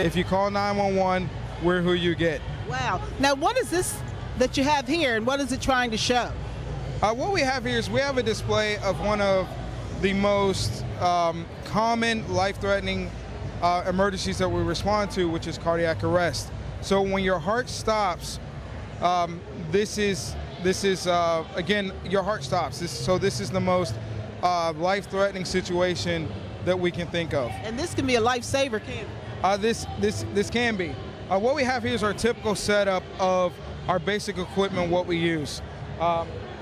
If you call 911, we're who you get. Wow. Now, what is this that you have here, and what is it trying to show? What we have here is we have a display of one of the most common life-threatening emergencies that we respond to, which is cardiac arrest. So when your heart stops, this is again, your heart stops. This is the most life-threatening situation that we can think of. And this can be a lifesaver, can't it? This can be. What we have here is our typical setup of our basic equipment, what we use.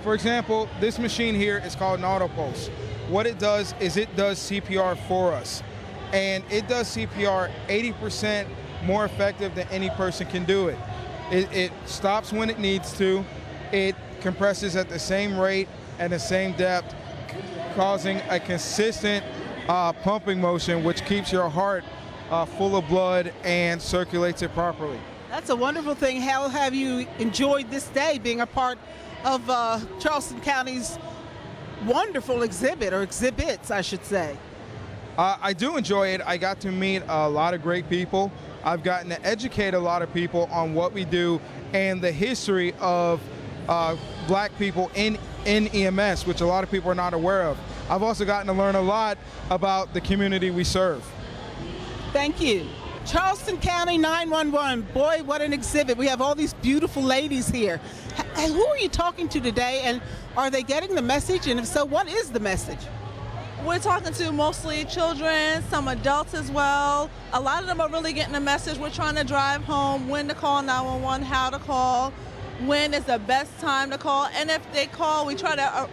For example, this machine here is called an auto pulse. What it does is it does CPR for us. And it does CPR 80% more effective than any person can do it. It stops when it needs to. It compresses at the same rate and the same depth, causing a consistent pumping motion, which keeps your heart full of blood and circulates it properly. That's a wonderful thing. How have you enjoyed this day being a part of Charleston County's wonderful exhibit, or exhibits, I should say? I do enjoy it. I got to meet a lot of great people. I've gotten to educate a lot of people on what we do and the history of black people in EMS, which a lot of people are not aware of. I've also gotten to learn a lot about the community we serve. Thank you. Charleston County 911, boy, what an exhibit. We have all these beautiful ladies here. And who are you talking to today, and are they getting the message? And if so, what is the message? We're talking to mostly children, some adults as well. A lot of them are really getting the message. We're trying to drive home when to call 911, how to call, when is the best time to call. And if they call, we try to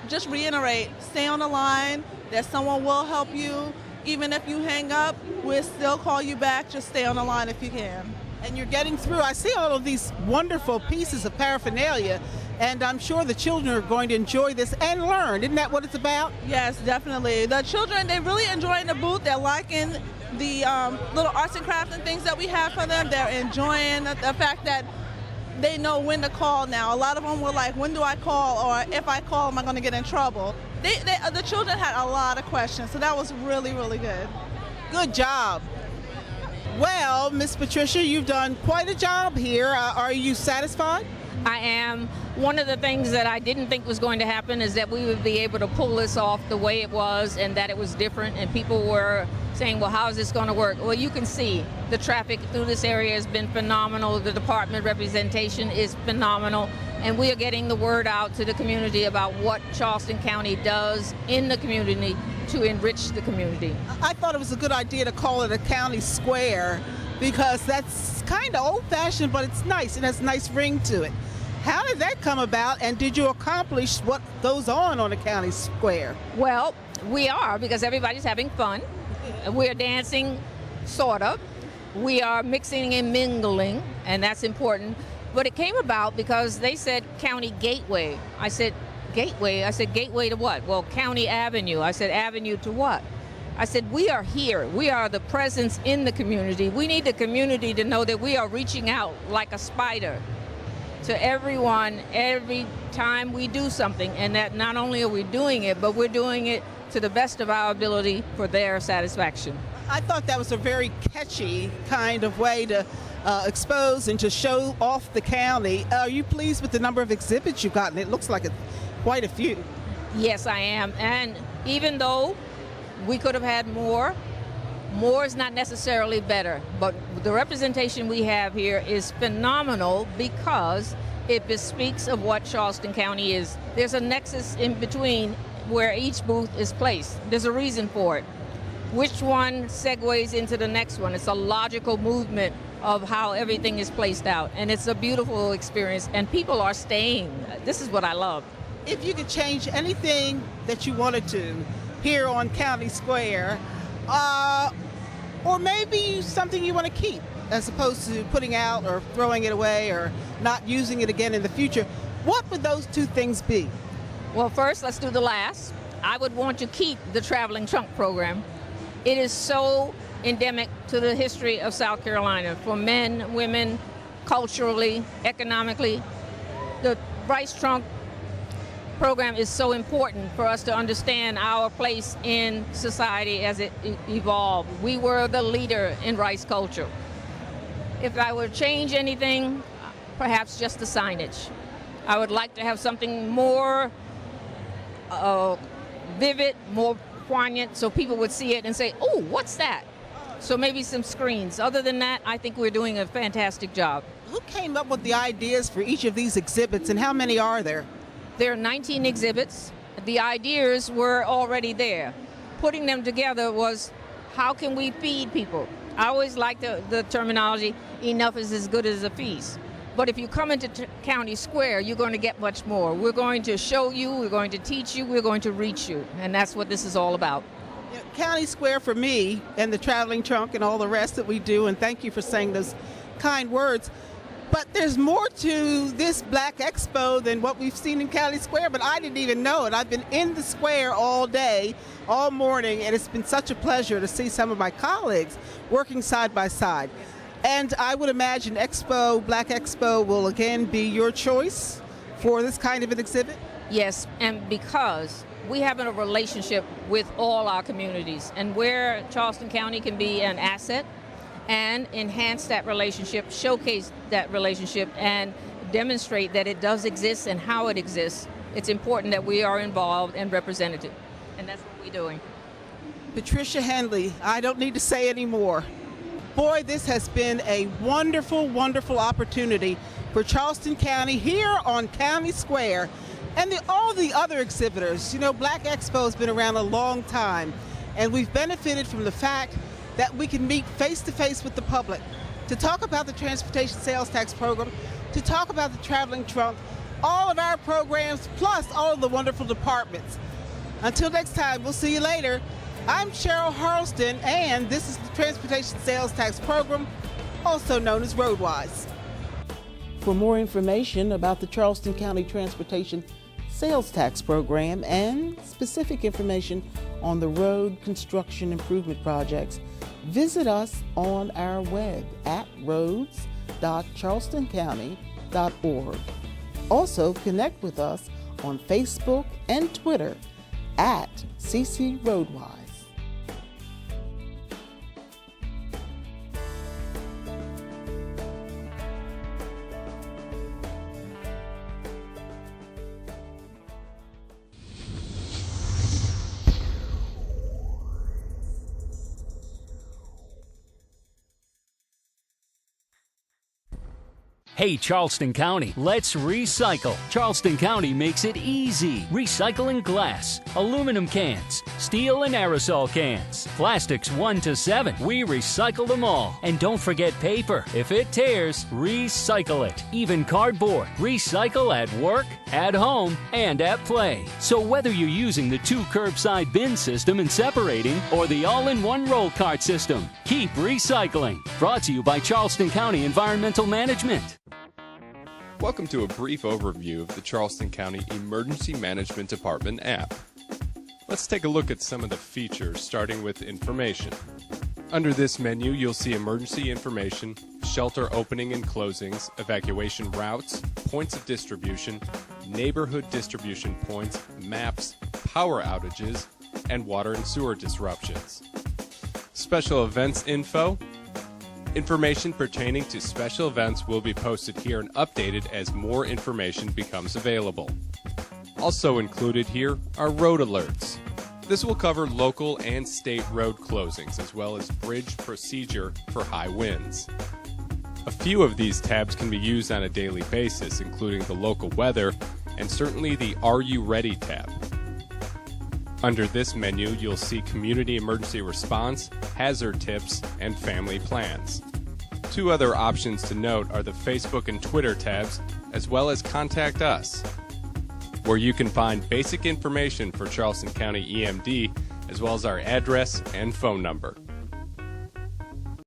just reiterate, stay on the line, that someone will help you. Even if you hang up, we'll still call you back. Just stay on the line if you can. And you're getting through. I see all of these wonderful pieces of paraphernalia, and I'm sure the children are going to enjoy this and learn. Isn't that what it's about? Yes, definitely. The children, they're really enjoying the booth. They're liking the little arts and crafts and things that we have for them. They're enjoying the fact that they know when to call now. A lot of them were like, when do I call? Or if I call, am I going to get in trouble? The children had a lot of questions, so that was really, really good. Good job. Well, Miss Patricia, you've done quite a job here. Are you satisfied? I am. One of the things that I didn't think was going to happen is that we would be able to pull this off the way it was, and that it was different, and people were saying, well, how is this going to work? Well, you can see the traffic through this area has been phenomenal. The department representation is phenomenal, and we are getting the word out to the community about what Charleston County does in the community to enrich the community. I thought it was a good idea to call it a county square, because that's kind of old-fashioned, but it's nice. It has a nice ring to it. How did that come about, and did you accomplish what goes on a county square? Well, we are, because everybody's having fun. We're dancing, sort of. We are mixing and mingling, and that's important. But it came about because they said County Gateway. I said, Gateway? I said, gateway to what? Well, County Avenue. I said, avenue to what? I said, we are here. We are the presence in the community. We need the community to know that we are reaching out like a spider to everyone every time we do something, and that not only are we doing it, but we're doing it to the best of our ability for their satisfaction. I thought that was a very catchy kind of way to expose and to show off the county. Are you pleased with the number of exhibits you've gotten? It looks like quite a few. Yes, I am. And even though we could have had more is not necessarily better. But the representation we have here is phenomenal because it bespeaks of what Charleston County is. There's a nexus in between where each booth is placed. There's a reason for it. Which one segues into the next one? It's a logical movement of how everything is placed out. And it's a beautiful experience, and people are staying. This is what I love. If you could change anything that you wanted to here on County Square, or maybe something you want to keep as opposed to putting out or throwing it away or not using it again in the future, what would those two things be? Well, first, let's do the last. I would want to keep the traveling trunk program. It is so endemic to the history of South Carolina, for men, women, culturally, economically. The rice trunk program is so important for us to understand our place in society as it evolved. We were the leader in rice culture. If I were to change anything, perhaps just the signage. I would like to have something more vivid, more poignant, so people would see it and say, "Oh, what's that?" So maybe some screens. Other than that, I think we're doing a fantastic job. Who came up with the ideas for each of these exhibits, and how many are there? There are 19 exhibits. The ideas were already there. Putting them together was, how can we feed people? I always like the terminology, enough is as good as a feast. But if you come into County Square, you're going to get much more. We're going to show you, we're going to teach you, we're going to reach you. And that's what this is all about. Yeah, County Square for me, and the traveling trunk and all the rest that we do, and thank you for saying those kind words. But there's more to this Black Expo than what we've seen in County Square, but I didn't even know it. I've been in the square all day, all morning, and it's been such a pleasure to see some of my colleagues working side by side. And I would imagine Black Expo will again be your choice for this kind of an exhibit? Yes, and because we have a relationship with all our communities, and where Charleston County can be an asset and enhance that relationship, showcase that relationship, and demonstrate that it does exist and how it exists, it's important that we are involved and represented. And that's what we're doing. Patricia Henley, I don't need to say any more. Boy, this has been a wonderful, wonderful opportunity for Charleston County here on County Square, and all the other exhibitors. You know, Black Expo has been around a long time, and we've benefited from the fact that we can meet face-to-face with the public to talk about the transportation sales tax program, to talk about the traveling trunk, all of our programs, plus all of the wonderful departments. Until next time, we'll see you later. I'm Cheryl Harleston, and this is the Transportation Sales Tax Program, also known as Roadwise. For more information about the Charleston County Transportation Sales Tax Program and specific information on the road construction improvement projects, visit us on our web at roads.charlestoncounty.org. Also, connect with us on Facebook and Twitter at CC Roadwise. Hey, Charleston County, let's recycle. Charleston County makes it easy. Recycling glass, aluminum cans, steel and aerosol cans, plastics 1 to 7. We recycle them all. And don't forget paper. If it tears, recycle it. Even cardboard. Recycle at work, at home, and at play. So whether you're using the 2 curbside bin system and separating, or the all-in-one roll cart system, keep recycling. Brought to you by Charleston County Environmental Management. Welcome to a brief overview of the Charleston County Emergency Management Department app. Let's take a look at some of the features, starting with information. Under this menu, you'll see emergency information, shelter opening and closings, evacuation routes, points of distribution, neighborhood distribution points, maps, power outages, and water and sewer disruptions. Special events info. Information pertaining to special events will be posted here and updated as more information becomes available. Also included here are road alerts. This will cover local and state road closings as well as bridge procedure for high winds. A few of these tabs can be used on a daily basis, including the local weather and certainly the Are You Ready tab. Under this menu, you'll see Community Emergency Response, Hazard Tips, and Family Plans. 2 other options to note are the Facebook and Twitter tabs, as well as Contact Us, where you can find basic information for Charleston County EMD, as well as our address and phone number.